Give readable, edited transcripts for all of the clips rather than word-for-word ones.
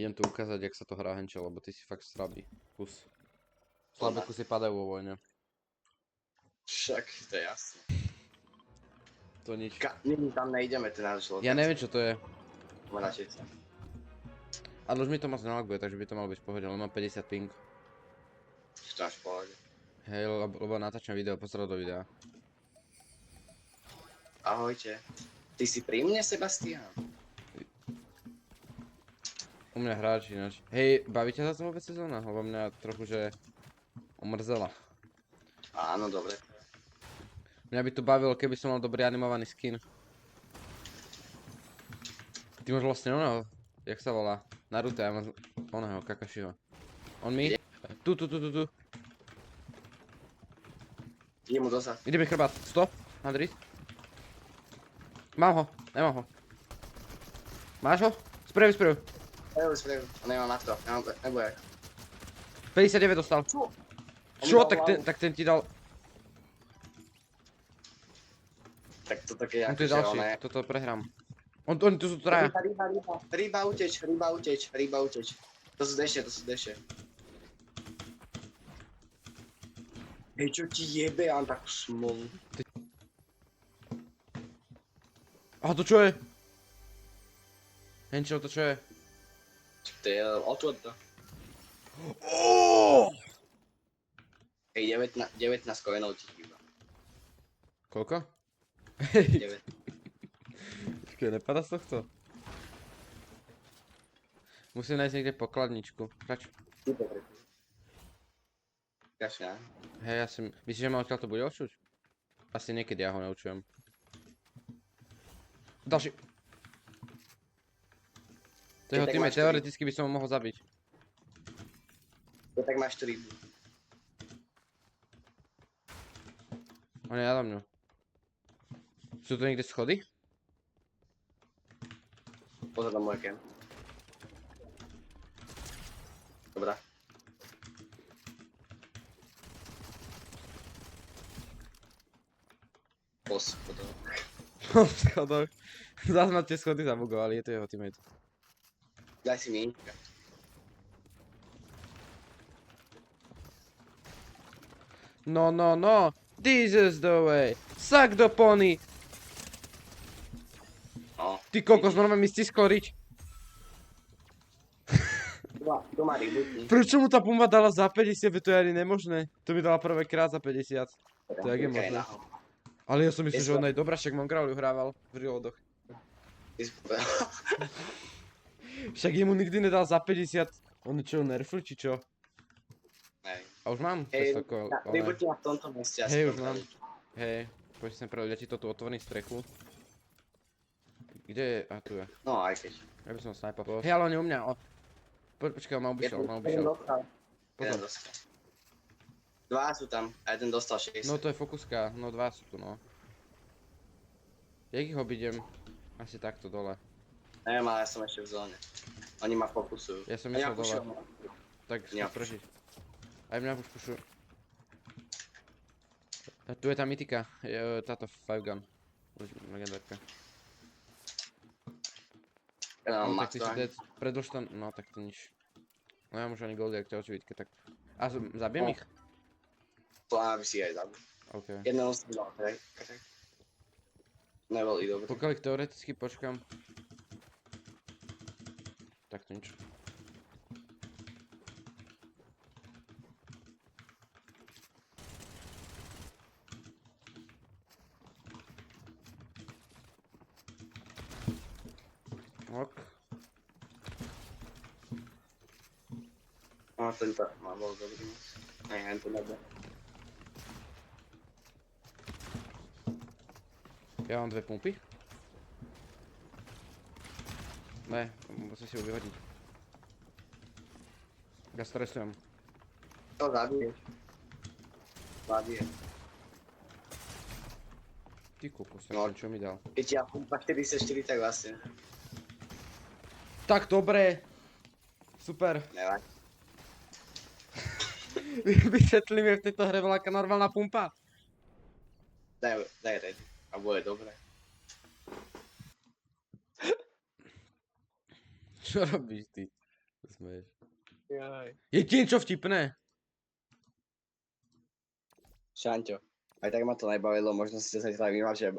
idem tu ukázať, jak sa to hrá Henčel, lebo ty si fakt slabý kus. Slabé kusy padajú vo vojne. Však, to je jasné. To nič. My tam nejdeme, ten náš loď. Ja neviem, čo to je. Radšej sa. Ale už mi to moc nelaguje, takže by to malo byť v pohode, len mám 50 ping. Čo to máš v pohode? Hej, lebo natáčam video, pozrel do videa. Ahojte. Ty si pri mne, Sebastián? U mňa hráč ináč. Hej, baví ťa zase vôbec sezóna? Lebo mňa trochu, že omrzela. Áno, dobre. Mňa by to bavilo, keby som mal dobrý animovaný skin. Ty máš vlastne oného, jak sa volá? Naruto, ja mám oného, Kakashiho. On mi? Tu. Idem mu dosad. Ide mi chrbát, stop, Madrid. Mám ho, nemám ho. Máš ho? Sprejuj. Sprejuj. Nemám na to, nebude. 59 dostal. Čo? Tak ten ti dal... Tak to také On tu je akože ďalší, oné. toto prehrám. Oni tu sú traja. Ryba uteč. To sú deše. Hej, čo ti jebe, ja mám takú smolu. Aha, to čo je? Henčel, to čo je? To je otvor to. Hej, 19 kovenov ti chýba. Koľko? 9. Počkej, nepadá z tohto? Musím nájsť niekde pokladničku. Kač. Kašňa. Hej, ja si... Myslíš, že ma odkiaľ to bude očuť? Asi niekedy ja ho naučujem. Ďalší. To jeho teammate, teoreticky by som ho mohol zabiť. To tak máš 4 rybu. On je nado mňou. Sú tu niekde schody? Pozor na môj camp. Dobrá. Po schodoch. Po schodoch. Zas ma tie schody zabugovali, je to jeho teammate. Daj si mienka. No. This is the way. Suck the pony. No. Ty kokos, normálne mi stiskol rič. Tu má rybu. Prečo mu tá pumba dala za 50, to je ani nemožné. To mi dala prvýkrát za 50. To jak je možné? Ale ja som myslel, že ona je dobrá, však Mongraal ju hrával v reloadoch. Však jemu nikdy nedal za 50. On čo, nerfl či čo? Hej. A už mám? Hej, rybu ti má v tomto meste asi. Hej, už mám. Hej, poď sem preleť, ja ti to tu otvorím strechu. Kde je? A tu je. No, aj keď. Ja by som snajpal. Hej, ale on je u mňa. Počkaj, on ma obišiel. Jeden dostal. 2 sú tam a jeden dostal 60. No to je fokuska, no 2 sú tu, no. Jak ich obídem? Asi takto dole. Neviem, ale ja som ešte v zóne. Oni ma fokusujú. Ja som myslel dole. Tak skús prežiť. Aj mňa už pušujú. Tu je tá mytika, táto 5 gun. Legendárka. Ja No mám tak ty si dead, predĺž to, no tak to nič. No ja môžem ani goldy, ak ťa očividke, tak... A zabijem ich? Plán by si aj zabil. OK. Jedného si dal, hej. Neboli dobrý. Pokiaľ ich teoreticky počkám... Tak to nič. Ok. No tento má bol dobrý moc. Aj hen to nebude. Ja mám 2 pumpy. Ne, musím si ho vyhodiť. Ja stresujem. To zabiješ. Zabiješ. Ty kokos, No. čo mi dal? Keď ja pumpa 44, tak vlastne. Tak dobre. Super. Nevadí. Vysvetli mi v tejto hre veľaká normálna pumpa. Daj ready. A bude dobré. Čo robíš ty? Smeješ. Jaj. Je ti niečo vtipné? Šanťo. Aj tak ma to nebavilo, možno si to sa teda vymažem.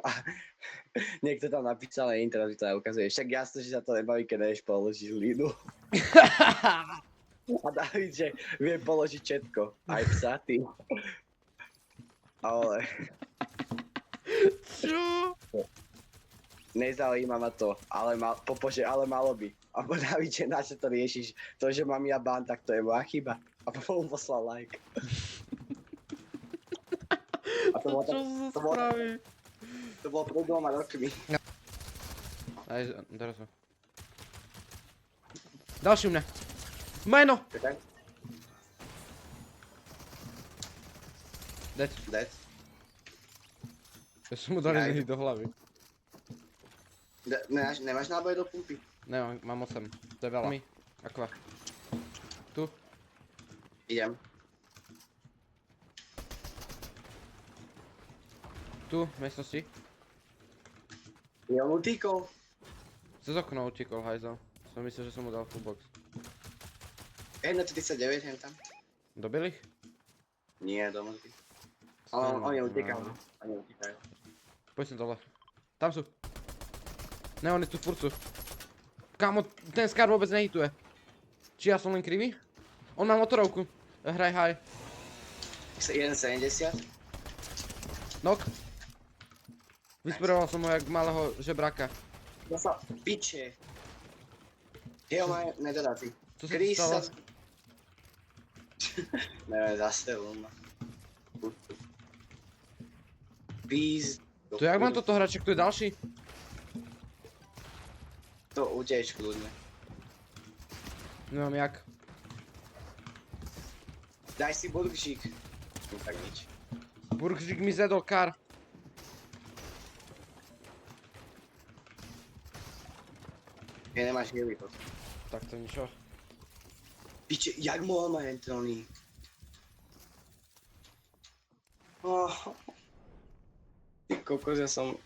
Niekto tam napísal na intro, že to aj ukazuje. Však jasno, že sa to nebaví, keď nevieš položiť línu. A David, že vie položiť všetko. Aj psa, ty. Ale Čo? nezaujíma ma to, ale ale malo by. A David, že na čo to riešiš? To, že mám ja ban, tak to je moja chyba. A potom mu poslal like. A To čo sa spraví? to bolo pred 2 rokmi. Aj, teraz ho. Ďalší u mňa. Meno! Čakaj. Dead. Dead. Ja som mu dal Aj. do hlavy. Nemáš náboj do pumpy? Nemám, mám 8. To je veľa. Aqua. Tu. Idem. Tu, v miestnosti. Ja mu týkol. Cez okno utekol hajzel. Som myslel, že som mu dal full box. 1,39 hen tam. Dobil ich? Nie, do mŕtvych. Ale oni utekajú. Oni utekajú. Poď sem dole. Tam sú. Ne, oni tu furt sú. Kámo, ten Scar vôbec nehituje. Či ja som len krivý? On má motorovku. Hraj haj. 1,70. Nok. Vysperoval som ho jak malého žebraka. No sa, piče. Jeho má nedodatý. Co sa ti stalo? Neviem, zastrelil ma. Píz. To jak mám toto hrať, čak tu je ďalší? To uteč kľudne. Nemám jak. Daj si burgšík. No tak nič. Burgžik mi zjedol kar. Keď nemáš healy potom. Tak to ničo. Piče, jak mohol ma entroný? Oh. Ty kokos, ja som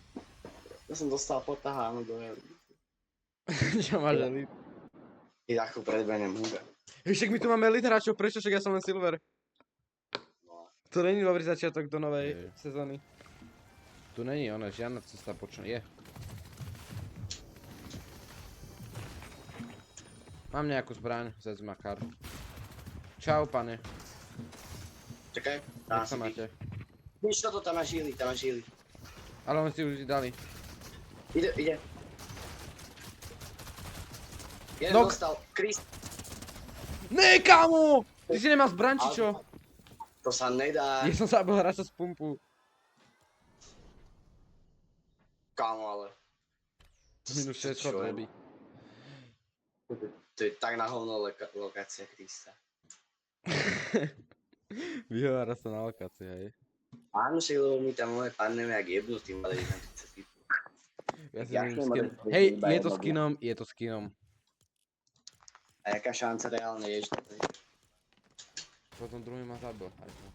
dostal potahánu do hely. Čo máš elite? I takú predbenem húbe. Však my tu máme elite hráčov, prečo? Však ja som len silver. No. To není dobrý začiatok do novej sezóny. Tu není ona, žiadna cesta počne. Je. Mám nejakú zbraň, zec ma kar. Čau, pane. Čakaj, Jak sa máte? Víš toto, tam máš healy. Ale oni si už dali. Ide. Jeden Nok. dostal, Chris. Ne, kámo! Ty si nemal zbraň, či čo? To sa nedá. Ja som zabil hráča z pumpu. Kámo, ale. Minus 6 Čo je? robí. To je tak na hovno lokácia Krista. Vyhovára sa na lokácii, hej. Áno, však lebo my tam máme padneme jak jebnutí, ale tam 30 typov. Ja si Jak neviem nemôžem skin. byť Hej, iba je to jedno, skinom, je to skinom. A jaká šanca reálne je, že to je? Potom druhý ma zabil, hajzel.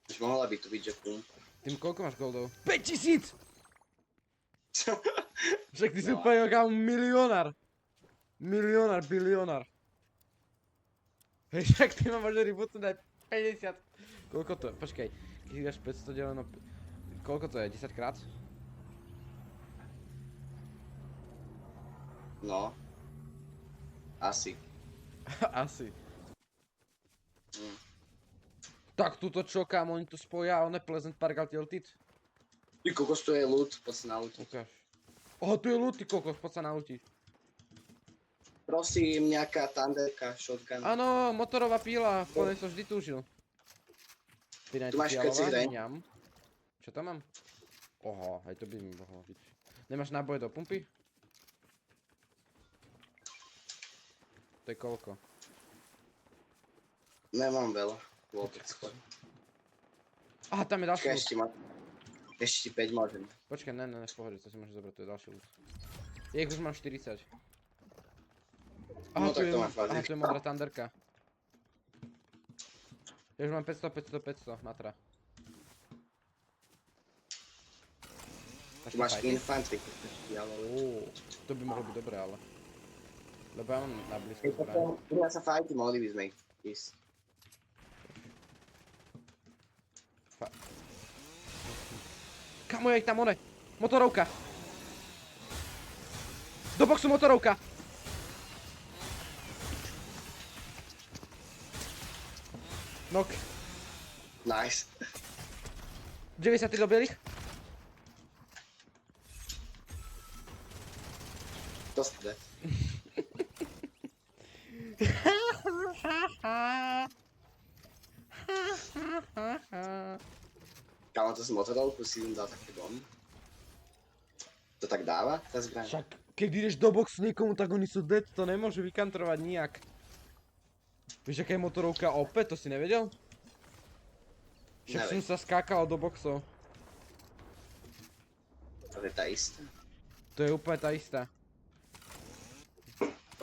Už mohla by tu byť, že pumpa. Tým koľko máš goldov? 5000! Však ty si No. úplne kámo milionár. Milionár, bilionár. Hej, však ty ma môže rebootu dať 50. Koľko to je? Počkej, keď si dáš 500 deleno... Koľko to je? 10 krát? No. Asi. Asi. Mm. Tak túto čo, kámo, oni to spoja, on je Pleasant Park Tilted. Ty kokos, to je loot, poď sa nautiť. Ukáž. Tu je loot, ty kokos, poď sa nautiť. Prosím, nejaká tanderka, shotgun. Áno, motorová píla, po nej som vždy túžil. Ty Tu máš keci, hej? ňam. Čo tam mám? Oho, aj to by mi mohlo byť. Nemáš náboje do pumpy? To je koľko? Nemám veľa. Vôbec skôr. Aha, tam je ďalší Počkaj, loot. ešte ti 5 môžem. Počkaj, ne, v pohode, to si môžeš zobrať, to je ďalší loot. Ja ich už mám 40. No tak to máš aha, vážne. tu je modrá tanderka. Ja už mám 500, matra. Tu máš infantry. Ale... To by mohlo byť dobré, ale... Lebo ja mám na blízku Keď zbraň. potom u nás sa fajti, mohli by sme ísť. Kamo, je ich tam one! Motorovka! Do boxu motorovka! Nok. Nice. 93 do bielých. To ste. Kámo, to som motorovku si im dal taký dom. To tak dáva, tá zbraň? Však, keď ideš do boxu niekomu, tak oni sú dead, to nemôže vykantrovať nijak. Vieš, aká je motorovka OP, to si nevedel? Však som sa skákal do boxov. To je tá istá. To je úplne tá istá.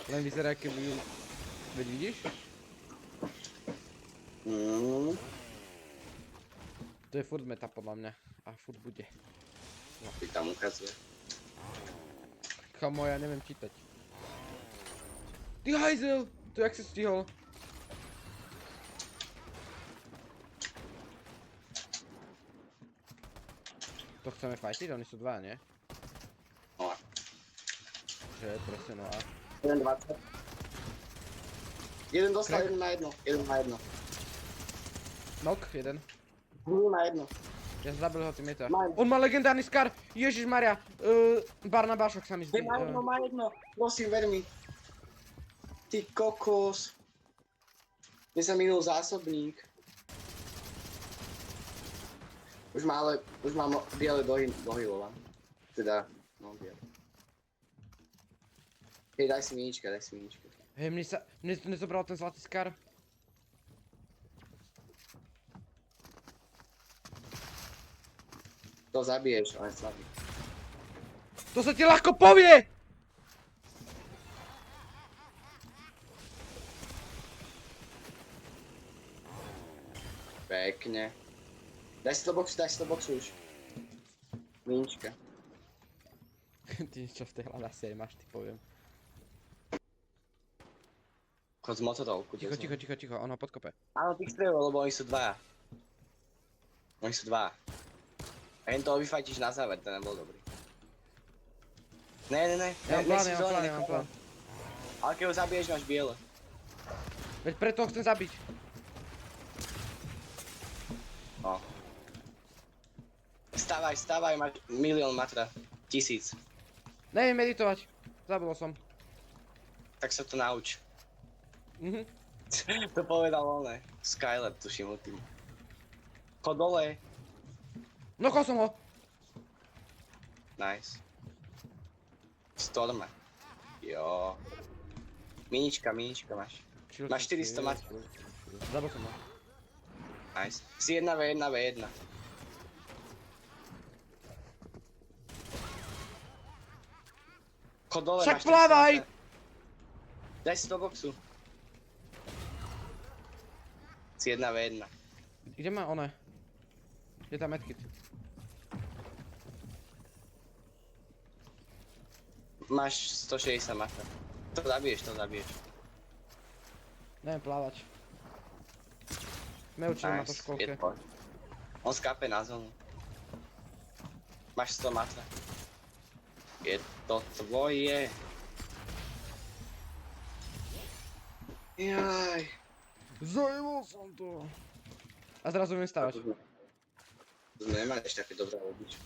Len vyzerá, keby... Veď vidíš? To je furt meta podľa mňa. A furt bude. Ty tam ukazuje. Kamo, ja neviem čítať. Ty hajzel! To jak si stihol? To chceme fightiť? Oni sú dva, nie? No a. Že je presne no a. 1,20. Jeden dostal, Crack. jeden na jedno. Nok, jeden. Druhý na jedno. Ja zabil ho tým meta. Mám. On má legendárny skar! Ježišmaria! Barnabášok sa mi zdí. Má jedno. Prosím, ver mi. Ty kokos. Mne sa minul zásobník. Už mám biele dohylova. Teda, no biele. Hej, daj si minička. Hej, mne to nezobral ten zlatý skar. To zabiješ, ale slabý. To sa ti ľahko povie! Pekne. Daj si to boxu už. Minička. Ty čo v tej hlave asi aj máš, ty poviem. Chod z motorovku. Ticho, ono podkope. Áno, tých strelov, lebo oni sú dvaja. A jen to vyfajtíš na záver, to nebol dobrý. Ne, Ja mám plán. Ale keď ho zabiješ, máš biele. Veď preto ho chcem zabiť. No. Vstávaj, máš milión matra. 1000. Neviem meditovať. Zabudol som. Tak sa to nauč. Mhm. To povedal on, Skylab, tuším o tým. Chod dole. Nokol som ho. Nice. Storma. Jo. Minička máš. Máš 400 matra. Zabil som ho. Nice. Si 1v1v1. Chod dole, Však máš 400 plával! matra. Daj si do boxu. Si 1v1. Kde má one? Je tam medkit. Máš 160 matra. To zabiješ. Neviem plávať. Sme učili na to v školke. On skápe na zónu. Máš 100 matra. Je to tvoje. Jaj. Zajebol som to. A zrazu viem stávať. To sme nemali ešte také dobré obličky.